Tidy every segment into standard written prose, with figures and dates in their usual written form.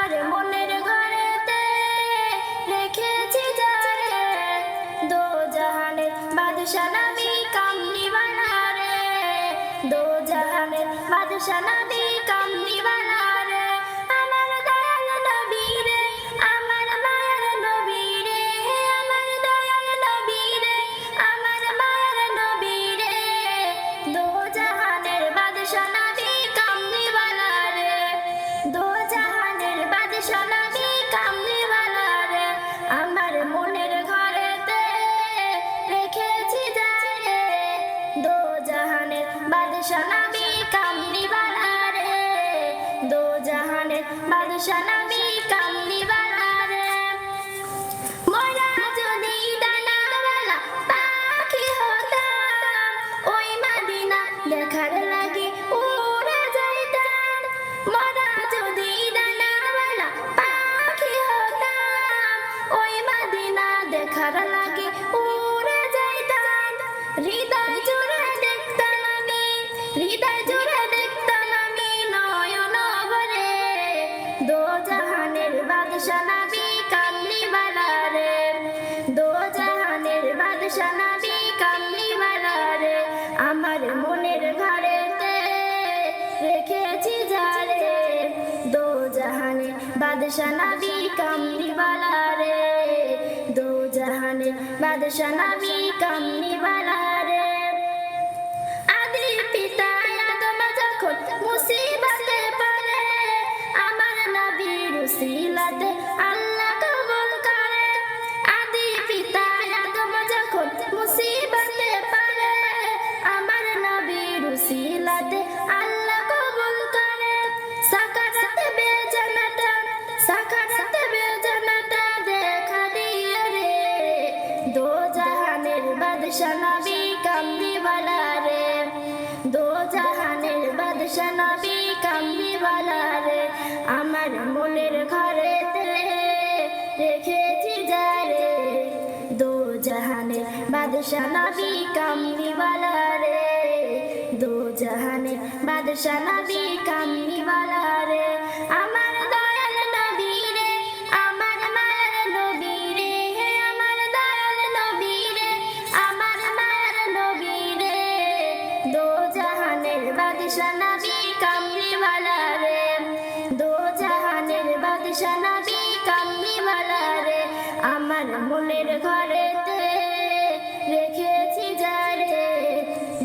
আমার মনের ঘরেতে রেখেছি যারে, দো জাহানের বাদশা নবী কামলিওয়ালা রে, দো জাহানের বাদশা নবী কামলিওয়ালা রে। আমার দয়াল নবী রে, আমার মায়ার নবী রে, আমার দয়াল নবী রে, আমার মায়ার নবী রে, দো জাহানের বাদশা নবী কামলিওয়ালা রে, দো জাহানের বাদশা নবী কামলিওয়ালা রে। আমার মনের ঘরেতে রেখেছি যারে, দো জাহানের বাদশা নবী কামলিওয়ালা রে, দো জাহানের বাদশা নবী কামলিওয়ালা রে। মোরা যদি ডানাওয়ালা পাখি হতাম, ওই মদিনা দেখার লাগি উড়ে যাইতাম। মোরা যদি ডানাওয়ালা পাখি হতাম, ওই মদিনা দেখার লাগি উড়ে যাইতাম। হৃদয় জুড়ে দেখতাম আমি, হৃদয় জুড়ে দেখতাম আমি নয়ন ভরে, দো জাহানের বাদশা নবী কামলিওয়ালা রে, দো জাহানের বাদশা নবী কামলিওয়ালা রে। আমার মনের ঘরেতে রেখেছি যারে, দো জাহানের বাদশা নবী কামলিওয়ালা রে, দো জাহানের বাদশা নবী কামলিওয়ালা রে। আদি পিতা আদম যখন মুসিবতে পড়ে, আমার নবীর উসিলাতে আল্লাহ কবুল করে। আদি পিতা আদম যখন মুসিবতে পড়ে, আমার নবীর উসিলাতে আল্লাহ কবুল করে। সাকারাতে বেজানাটা, সাকারাতে বেজানাটা দেখা দিয়ে রে, দো জাহানের বাদশা নবী কামলিওয়ালা রে, দো জাহানের বাদশা নবী কামলিওয়ালা রে। আমার মনের ঘরেতে রেখেছি যারে, দো জাহানের বাদশা নবী কামলিওয়ালা রে, দো জাহানের বাদশা নবী কামলিওয়ালা রে। আমার দয়াল নবী রে, আমার মায়ার নবী রে, আমার দয়াল নবী রে, আমার মায়ার নবী রে, দো জাহানের বাদশা নবী কামলিওয়ালা রে, দো জাহানের বাদশা নবী কামলিওয়ালা রে। আমার মনের ঘরেতে রেখেছি যারে,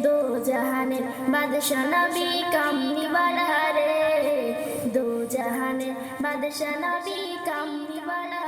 দো জাহানের বাদশা নবী কামলিওয়ালা রে, দো জাহানের বাদশা নবী কামলিওয়ালা।